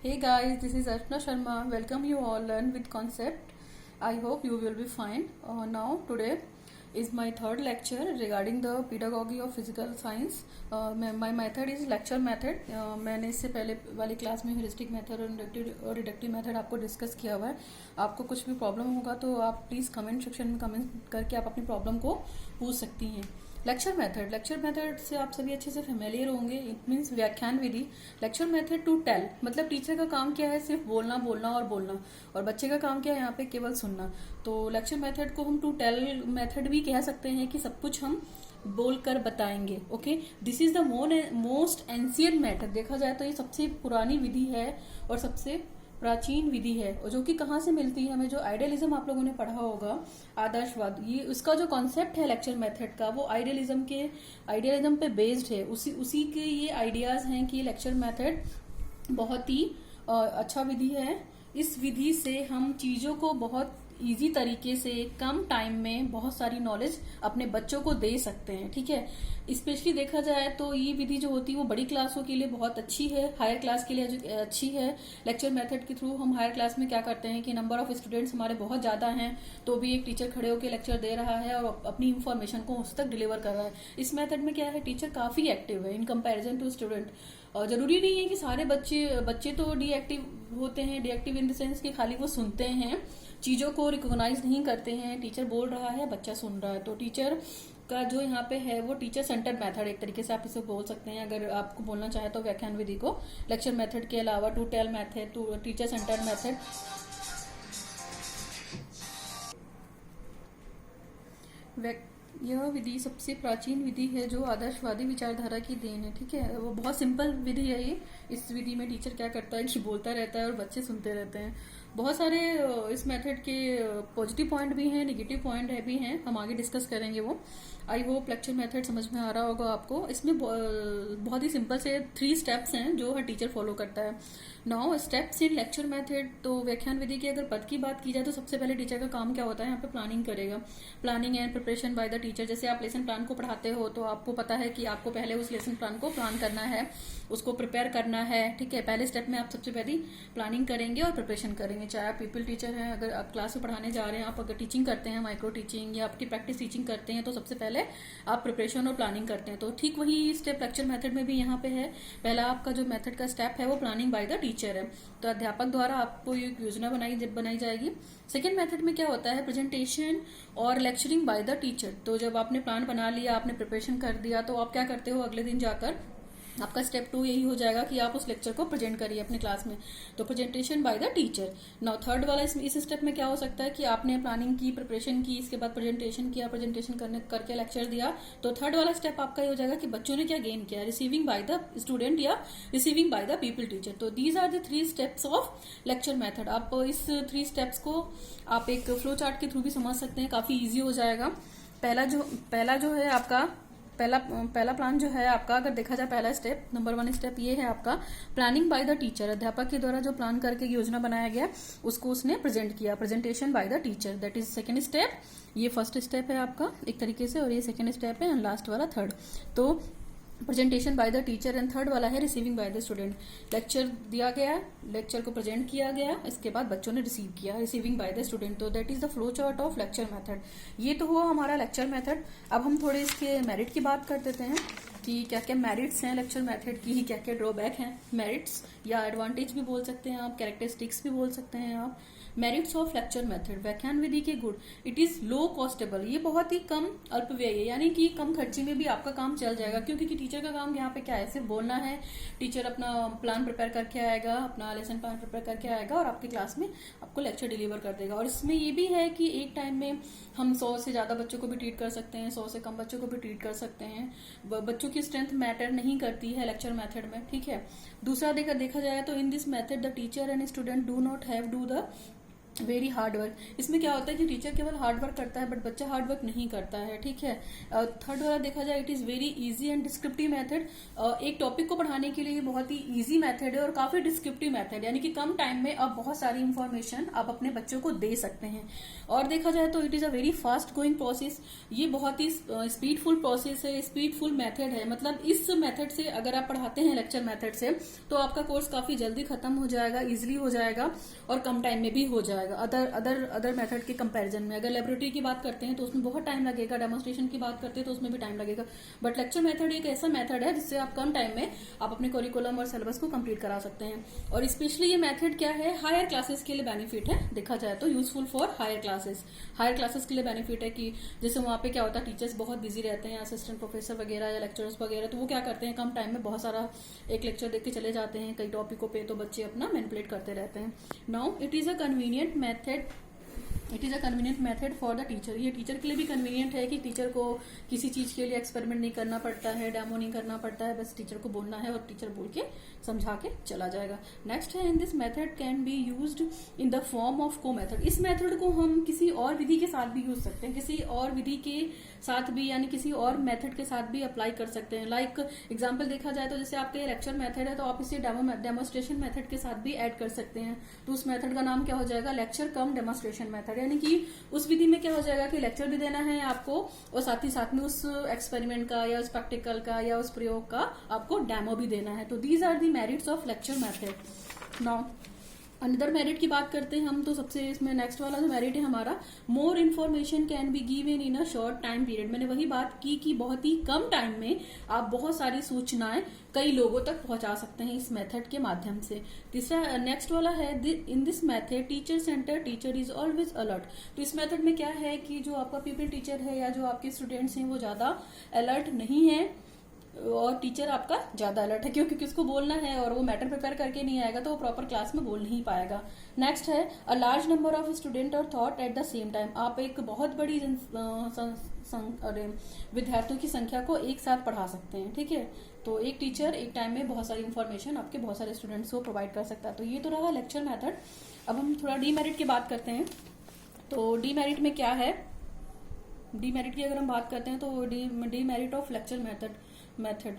Hey guys, this is Archana Sharma. Welcome you all learn with concept. I hope you will be fine. Now today is my third lecture regarding the pedagogy of physical science. My method is lecture method. मैंने इससे पहले वाली class में heuristic method और deductive method आपको discuss किया हुआ है. आपको कुछ भी प्रॉब्लम होगा तो आप प्लीज़ कमेंट सेक्शन में कमेंट करके आप अपनी प्रॉब्लम को पूछ सकती हैं. लेक्चर मेथड से आप सभी अच्छे से फेमिलियर होंगे. इट मीन्स व्याख्यान विधि. लेक्चर मेथड टू टेल मतलब टीचर का काम क्या है, सिर्फ बोलना और बच्चे का काम क्या है यहाँ पे केवल सुनना. तो लेक्चर मेथड को हम टू टेल मेथड भी कह सकते हैं कि सब कुछ हम बोलकर बताएंगे. Okay, this is the most ancient method. देखा जाए तो ये सबसे पुरानी विधि है और सबसे प्राचीन विधि है, और जो कि कहाँ से मिलती है हमें. जो आइडियलिज्म आप लोगों ने पढ़ा होगा, आदर्शवाद, ये उसका जो कॉन्सेप्ट है लेक्चर मेथड का, वो आइडियलिज्म पे बेस्ड है. उसी के ये आइडियाज हैं कि लेक्चर मेथड बहुत ही अच्छा विधि है. इस विधि से हम चीजों को बहुत इजी तरीके से कम टाइम में बहुत सारी नॉलेज अपने बच्चों को दे सकते हैं. ठीक है, स्पेशली देखा जाए तो ये विधि जो होती है वो बड़ी क्लासों के लिए बहुत अच्छी है, हायर क्लास के लिए अच्छी है. लेक्चर मेथड के थ्रू हम हायर क्लास में क्या करते हैं कि नंबर ऑफ स्टूडेंट्स हमारे बहुत ज्यादा हैं तो भी एक टीचर खड़े होकर लेक्चर दे रहा है और अपनी इंफॉर्मेशन को उस तक डिलीवर कर रहा है. इस मेथड में क्या है, टीचर काफी एक्टिव है इन कंपेरिजन टू स्टूडेंट. और जरूरी नहीं है कि सारे बच्चे तो डीएक्टिव होते हैं. डीएक्टिव इन द सेंस कि खाली वो सुनते हैं, चीजों को रिकॉग्नाइज नहीं करते हैं. टीचर बोल रहा है, बच्चा सुन रहा है. तो टीचर का जो यहाँ पे है वो टीचर सेंटर्ड मेथड एक तरीके से आप इसे बोल सकते हैं. अगर आपको बोलना चाहे तो व्याख्यान विधि को लेक्चर मेथड के अलावा to tell method, to teacher centred method. यह विधि सबसे प्राचीन विधि है जो आदर्शवादी विचारधारा की देन है. ठीक है, वो बहुत सिंपल विधि है ये. इस विधि में टीचर क्या करता है कि बोलता रहता है और बच्चे सुनते रहते हैं. बहुत सारे इस मेथड के पॉजिटिव पॉइंट भी हैं, नेगेटिव पॉइंट भी हैं, हम आगे डिस्कस करेंगे वो. आई होप लेक्चर मेथड समझ में आ रहा होगा आपको. इसमें बहुत ही सिंपल से 3 स्टेप्स हैं जो हर टीचर फॉलो करता है. Now steps in lecture method. तो व्याख्यान विधि की अगर पद की बात की जाए तो सबसे पहले टीचर का काम क्या होता है, यहाँ पे प्लानिंग करेगा. Planning and preparation by the teacher. जैसे आप लेसन प्लान को पढ़ाते हो तो आपको पता है कि आपको पहले उस लेसन प्लान को प्लान करना है, उसको प्रिपेयर करना है. ठीक है, पहले स्टेप में आप सबसे पहले प्लानिंग करेंगे और प्रिपरेशन करेंगे. चाहे आप पीपल टीचर हैं, अगर आप क्लास में पढ़ाने जा रहे हैं, आप अगर टीचिंग करते हैं, माइक्रो टीचिंग या आपकी प्रैक्टिस टीचिंग करते हैं, तो सबसे पहले आप प्रिपरेशन और प्लानिंग करते हैं. तो ठीक वही स्टेप लेक्चर मेथड में भी यहाँ पे है. पहला आपका जो मेथड का स्टेप है वो प्लानिंग बाय द टीचर है. तो अध्यापक द्वारा आपको एक योजना बनाई जाएगी. सेकेंड मेथड में क्या होता है, प्रेजेंटेशन और लेक्चरिंग बाय द टीचर. तो जब आपने प्लान बना लिया, आपने प्रिपरेशन कर दिया, तो आप क्या करते हो, अगले दिन जाकर आपका स्टेप 2 यही हो जाएगा कि आप उस लेक्चर को प्रेजेंट करिए अपने क्लास में. तो presentation by the teacher. Now third वाला इस स्टेप में क्या हो सकता है कि आपने प्लानिंग की, प्रिपरेशन की, इसके बाद प्रेजेंटेशन किया, प्रेजेंटेशन करके लेक्चर दिया. तो थर्ड वाला स्टेप आपका ये हो जाएगा कि बच्चों ने क्या गेन किया, रिसीविंग बाय द स्टूडेंट या receiving by the people teacher. तो these are the 3 steps of lecture method. आप इस 3 स्टेप्स को आप एक फ्लो चार्ट के थ्रू भी समझ सकते हैं, काफी ईजी हो जाएगा. पहला जो है आपका पहला प्लान जो है आपका, अगर देखा जाए पहला स्टेप, नंबर 1 स्टेप ये है आपका प्लानिंग बाय द टीचर. अध्यापक के द्वारा जो प्लान करके योजना बनाया गया उसको उसने प्रेजेंट किया, presentation by the teacher. That is second step. ये फर्स्ट स्टेप है आपका एक तरीके से, और ये सेकंड स्टेप है, एंड लास्ट वाला थर्ड. तो presentation by the teacher and third वाला है receiving by the student. Lecture दिया गया, लेक्चर को प्रेजेंट किया गया, इसके बाद बच्चों ने रिसीव किया, रिसीविंग बाय द स्टूडेंट. तो that is the flow chart of lecture method. ये तो हुआ हमारा लेक्चर मेथड. अब हम थोड़े इसके मेरिट की बात कर देते हैं कि क्या क्या मेरिट्स हैं लेक्चर मेथड की, क्या क्या ड्रॉबैक हैं. मेरिट्स या एडवांटेज भी बोल सकते हैं आप, कैरेक्टरिस्टिक्स भी बोल सकते हैं आप. Merits of lecture method. व्याख्यान विधि के गुण. It is low constable. ये बहुत ही कम अल्पव्यय है, यानी कि कम खर्चे में भी आपका काम चल जाएगा. क्योंकि टीचर का काम यहाँ पे क्या है, सिर्फ बोलना है. टीचर अपना प्लान प्रिपेयर करके आएगा, अपना लेसन प्लान प्रिपेयर करके आएगा और आपकी क्लास में आपको लेक्चर डिलीवर कर देगा. और इसमें ये भी है कि एक टाइम में हम 100 से ज्यादा बच्चों को भी ट्रीट कर सकते हैं, 100 से कम बच्चों को भी ट्रीट कर सकते हैं. बच्चों की स्ट्रेंथ मैटर नहीं करती है लेक्चर मेथड में. ठीक है. दूसरा देखा जाए तो in this method the teacher and student do not have do the very hard work. इसमें क्या होता है कि टीचर केवल हार्ड वर्क करता है बट बच्चा हार्ड वर्क नहीं करता है, ठीक है। थर्ड वाला देखा जाए, it is very easy and descriptive method. एक टॉपिक को पढ़ाने के लिए ये बहुत ही इजी मेथड है और काफी डिस्क्रिप्टिव मेथड, यानी कि कम टाइम में आप बहुत सारी इंफॉर्मेशन आप अपने बच्चों को दे सकते हैं। और देखा जाए तो it is a very fast going process. ये बहुत ही स्पीडफुल प्रोसेस है, स्पीडफुल मेथड है। मतलब इस मेथड से अगर आप पढ़ाते हैं लेक्चर मेथड से तो आपका कोर्स काफी जल्दी खत्म हो जाएगा, इजिली हो जाएगा और कम टाइम में भी हो जाएगा अदर मेथड के कंपैरिजन में। अगर लेबोरेटरी की बात करते हैं तो उसमें बहुत टाइम लगेगा, डेमोन्स्ट्रेशन की बात करते हैं तो उसमें भी टाइम लगेगा, बट लेक्चर मेथड एक ऐसा मेथड है जिससे आप कम टाइम में आप अपने करिकुलम और सिलेबस को कंप्लीट करा सकते हैं। और स्पेशली ये मेथड क्या है, हायर क्लासेस के लिए बेनिफिट है। देखा जाए तो यूजफुल फॉर हायर क्लासेस के लिए बेनिफिट है कि जैसे वहां पे क्या होता है, टीचर्स बहुत बिजी रहते हैं, असिस्टेंट प्रोफेसर वगैरह या लेक्चरर्स वगैरह, तो वो क्या करते हैं कम टाइम में बहुत सारा एक लेक्चर देख के चले जाते हैं कई टॉपिकों पे, तो बच्चे अपना मैनिपुलेट करते रहते हैं। Now it is a convenient method for the teacher. ये टीचर के लिए भी कन्वीनियंट है कि टीचर को किसी चीज के लिए एक्सपेरिमेंट नहीं करना पड़ता है, डेमो नहीं करना पड़ता है, बस टीचर को बोलना है और टीचर बोल के समझा के चला जाएगा। नेक्स्ट है, in this method can be used in the form of को मेथड। इस मेथड को हम किसी और विधि के साथ भी यूज सकते हैं, किसी और विधि के साथ भी, यानी किसी और मेथड के साथ भी अप्लाई कर सकते हैं। लाइक एग्जाम्पल देखा जाए तो जैसे आपके लेक्चर मेथड है तो आप इसे डेमोस्ट्रेशन मेथड के साथ भी ऐड कर सकते हैं। तो उस मेथड का नाम क्या हो जाएगा, लेक्चर कम डेमोस्ट्रेशन मेथड। यानी कि उस विधि में क्या हो जाएगा कि लेक्चर भी देना है आपको और साथ में उस एक्सपेरिमेंट का या उस प्रैक्टिकल का या उस प्रयोग का आपको डेमो भी देना है। तो these are the merits of lecture method. Now another merit की बात करते हैं हम, तो सबसे इसमें नेक्स्ट वाला जो मेरिट है हमारा, more information can be given in a short time period. मैंने वही बात की कि बहुत ही कम टाइम में आप बहुत सारी सूचनाएं कई लोगों तक पहुंचा सकते हैं इस मेथड के माध्यम से। तीसरा नेक्स्ट वाला है, in this method teacher centre teacher is always alert. तो इस मेथड में क्या है कि जो आपका पीपल टीचर है या जो आपके स्टूडेंट्स हैं वो ज्यादा अलर्ट नहीं है और टीचर आपका ज्यादा अलर्ट है, क्योंकि उसको बोलना है और वो मैटर प्रिपेयर करके नहीं आएगा तो वो प्रॉपर क्लास में बोल नहीं पाएगा। नेक्स्ट है, a large number of student और thought at the same time. आप एक बहुत बड़ी विद्यार्थियों की संख्या को एक साथ पढ़ा सकते हैं, ठीक है। तो एक टीचर एक टाइम में बहुत सारी इंफॉर्मेशन आपके बहुत सारे स्टूडेंट्स को प्रोवाइड कर सकता है। तो ये तो रहा लेक्चर मेथड। अब हम थोड़ा डीमेरिट की बात करते हैं। तो डीमेरिट में क्या है, डीमेरिट की अगर हम बात करते हैं तो demerit of lecture method.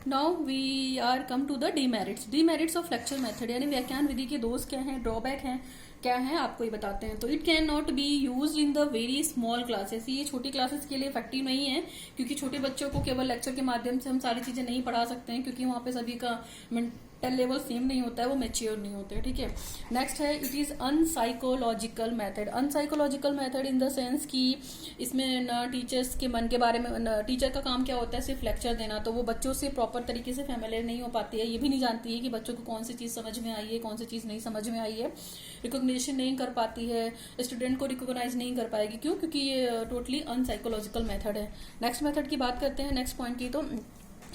Now we are come to the demerits of lecture method, यानी व्याख्यान विधि के दोष क्या हैं, ड्रॉबैक हैं, क्या है आपको ये बताते हैं। तो it can not be use in the very small classes. ये छोटी क्लासेस के लिए इफेक्टिव नहीं है, क्योंकि छोटे बच्चों को केवल लेक्चर के माध्यम से हम सारी चीजें नहीं पढ़ा सकते हैं, क्योंकि वहां पे सभी का मेंटल लेवल सेम नहीं होता है, वो मैच्योर नहीं होते हैं, ठीक है। नेक्स्ट है, it is unpsychological method. Unpsychological method in the sense कि इसमें न टीचर्स के मन के बारे में, टीचर का काम क्या होता है सिर्फ लेक्चर देना, तो वो बच्चों से प्रॉपर तरीके से फैमिलियर नहीं हो पाती है, ये भी नहीं जानती है कि बच्चों को कौन सी चीज समझ में आई है, कौन सी चीज नहीं समझ में आई है, रिकॉग्निशन नहीं कर पाती है, स्टूडेंट को रिकॉग्नाइज नहीं कर पाएगी। क्यों? क्योंकि ये टोटली अनसाइकोलॉजिकल मेथड है। नेक्स्ट मेथड की बात करते हैं, नेक्स्ट पॉइंट की। तो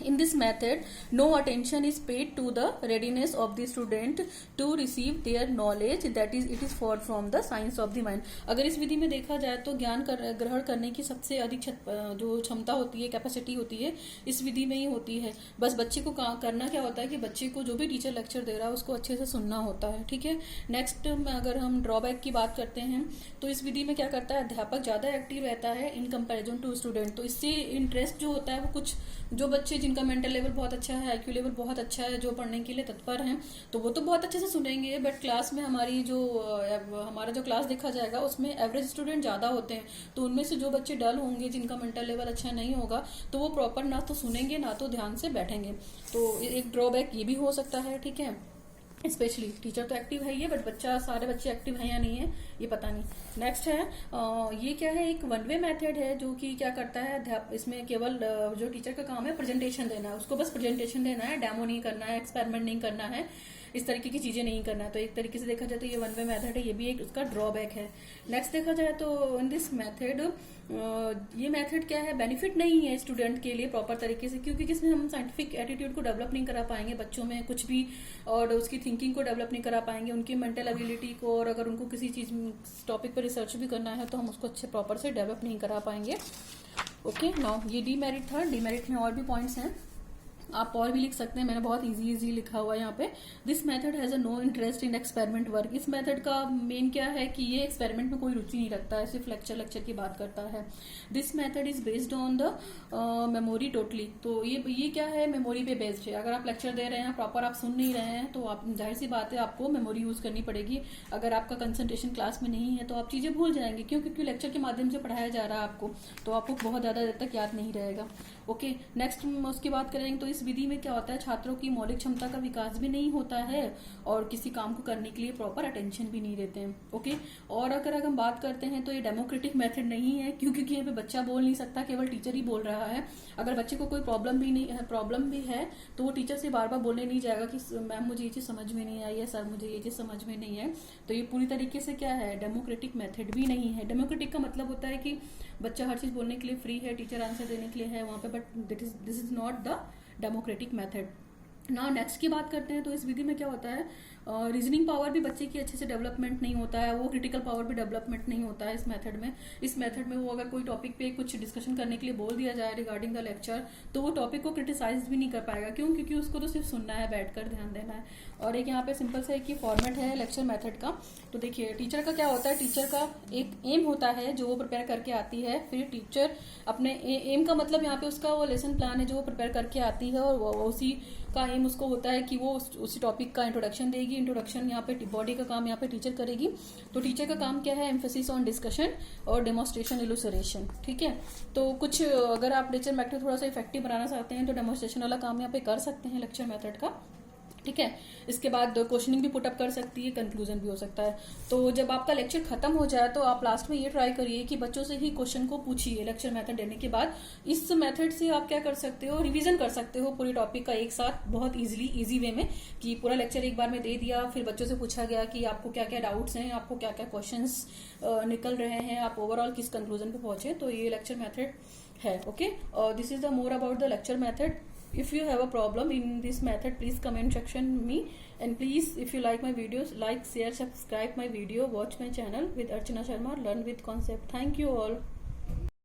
in this method no attention is paid to the readiness of the student to receive their knowledge, that is it is far from the science of the mind। अगर इस विधि में देखा जाए तो ज्ञान ग्रहण करने की सबसे अधिक जो क्षमता होती है, कैपेसिटी होती है, इस विधि में ही होती है। बस बच्चे को करना क्या होता है कि बच्चे को जो भी टीचर लेक्चर दे रहा है उसको अच्छे से सुनना होता है, ठीक है। नेक्स्ट अगर हम ड्रॉबैक की बात करते हैं तो इस विधि में क्या करता है, अध्यापक ज्यादा एक्टिव रहता है इन कंपेरिजन टू स्टूडेंट। तो इससे इंटरेस्ट जो होता है वो कुछ जो बच्चे जिनका मेंटल लेवल बहुत अच्छा है, आईक्यू लेवल बहुत अच्छा है, जो पढ़ने के लिए तत्पर हैं, तो वो तो बहुत अच्छे से सुनेंगे, बट क्लास में हमारा जो क्लास देखा जाएगा उसमें एवरेज स्टूडेंट ज्यादा होते हैं। तो उनमें से जो बच्चे डल होंगे, जिनका मेंटल लेवल अच्छा नहीं होगा, तो वो प्रॉपर ना तो सुनेंगे ना तो ध्यान से बैठेंगे। तो एक ड्रॉबैक ये भी हो सकता है, ठीक है। स्पेशली टीचर तो एक्टिव है ही, बट सारे बच्चे एक्टिव हैं या नहीं है ये पता नहीं। नेक्स्ट है, ये क्या है, एक वन वे मेथड है जो कि क्या करता है, इसमें केवल जो टीचर का काम है प्रेजेंटेशन देना है, उसको बस प्रेजेंटेशन देना है, डेमो नहीं करना है, एक्सपेरिमेंट नहीं करना है, इस तरीके की चीजें नहीं करना है। तो एक तरीके से देखा जाए तो ये वन वे मेथड है, ये भी एक उसका ड्रॉबैक है। नेक्स्ट देखा जाए तो इन दिस मेथड, ये मेथड क्या है, बेनिफिट नहीं है स्टूडेंट के लिए प्रॉपर तरीके से, क्योंकि इसमें हम साइंटिफिक एटीट्यूड को डेवलप नहीं करा पाएंगे बच्चों में कुछ भी, और उसकी थिंकिंग को डेवलप नहीं करा पाएंगे, उनकी मेंटल एबिलिटी को, और अगर उनको किसी चीज टॉपिक पर रिसर्च भी करना है तो हम उसको अच्छे प्रॉपर से डेवलप नहीं करा पाएंगे। ओके, नाउ ये डीमेरिट था। डीमेरिट में और भी पॉइंट्स हैं। आप और भी लिख सकते हैं, मैंने बहुत इजी लिखा हुआ है यहाँ पे। This method has a no interest in experiment work. इस मेथड का मेन क्या है कि ये एक्सपेरिमेंट में कोई रुचि नहीं रखता है, सिर्फ लेक्चर की बात करता है। This method is based on the memory totally. तो ये क्या है, मेमोरी पे बेस्ड है। अगर आप लेक्चर दे रहे हैं प्रॉपर, आप सुन नहीं रहे हैं, तो आप जाहिर सी बात है आपको मेमोरी यूज करनी पड़ेगी। अगर आपका कंसंट्रेशन क्लास में नहीं है तो आप चीजें भूल जाएंगे, क्योंकि लेक्चर के माध्यम से पढ़ाया जा रहा है आपको, तो आपको बहुत ज्यादा देर तक याद नहीं रहेगा। ओके, नेक्स्ट उसकी बात करेंगे तो इस विधि में क्या होता है, छात्रों की मौलिक क्षमता का विकास भी नहीं होता है और किसी काम को करने के लिए प्रॉपर अटेंशन भी नहीं देते हैं। ओके, और अगर हम बात करते हैं तो ये डेमोक्रेटिक मेथड नहीं है, क्योंकि यहाँ पे बच्चा बोल नहीं सकता, केवल टीचर ही बोल रहा है। अगर बच्चे को कोई प्रॉब्लम भी है तो वो टीचर से बार बार बोलने नहीं जाएगा कि मैम मुझे ये चीज समझ में नहीं आई है, सर मुझे ये चीज समझ में नहीं है। तो ये पूरी तरीके से क्या है, डेमोक्रेटिक मेथड भी नहीं है। डेमोक्रेटिक का मतलब होता है कि बच्चा हर चीज बोलने के लिए फ्री है, टीचर आंसर देने के लिए है वहां पे, but this is not the democratic method. ना नेक्स्ट की बात करते हैं तो इस विधि में क्या होता है, रीजनिंग पावर भी बच्चे की अच्छे से डेवलपमेंट नहीं होता है, वो क्रिटिकल पावर भी डेवलपमेंट नहीं होता है इस मेथड में। इस मेथड में वो अगर कोई टॉपिक पे कुछ डिस्कशन करने के लिए बोल दिया जाए रिगार्डिंग द लेक्चर, तो वो टॉपिक को क्रिटिसाइज भी नहीं कर पाएगा। क्यों? क्योंकि उसको तो सिर्फ सुनना है, बैठकर ध्यान देना है। और एक यहाँ पे सिंपल सा एक फॉर्मेट है लेक्चर मेथड का। तो देखिए टीचर का क्या होता है, टीचर का एक एम होता है जो वो प्रिपेयर करके आती है। फिर टीचर अपने एम का मतलब यहाँ पे उसका वो लेसन प्लान है जो वो प्रिपेयर करके आती है, और उसी का एम उसको होता है कि वो उसी टॉपिक का इंट्रोडक्शन देगी। इंट्रोडक्शन यहाँ पे बॉडी का काम यहाँ पे टीचर करेगी। तो टीचर का काम क्या है, एम्फेसिस ऑन डिस्कशन और डेमोन्स्ट्रेशन इलुसरेशन। ठीक है, तो कुछ अगर आप लेक्चर मेथड थोड़ा सा इफेक्टिव बनाना चाहते हैं तो डेमोन्स्ट्रेशन वाला काम यहाँ पे कर सकते हैं लेक्चर मेथड का। ठीक है, इसके बाद क्वेश्चनिंग भी पुटअप कर सकती है, कंक्लूजन भी हो सकता है। तो जब आपका लेक्चर खत्म हो जाए तो आप लास्ट में ये ट्राई करिए कि बच्चों से ही क्वेश्चन को पूछिए लेक्चर मेथड देने के बाद। इस मेथड से आप क्या कर सकते हो, रिवीजन कर सकते हो पूरी टॉपिक का एक साथ बहुत इजी वे में, कि पूरा लेक्चर एक बार में दे दिया, फिर बच्चों से पूछा गया कि आपको क्या क्या डाउट्स हैं, आपको क्या क्या क्वेश्चंस निकल रहे हैं, आप ओवरऑल किस कंक्लूजन पे पहुंचे। तो ये लेक्चर मेथड है। Okay, this is the more about the lecture method. If you have a problem in this method, please comment section me, and please if you like my videos, like, share, subscribe my video, watch my channel with Archana Sharma, learn with concept. Thank you all.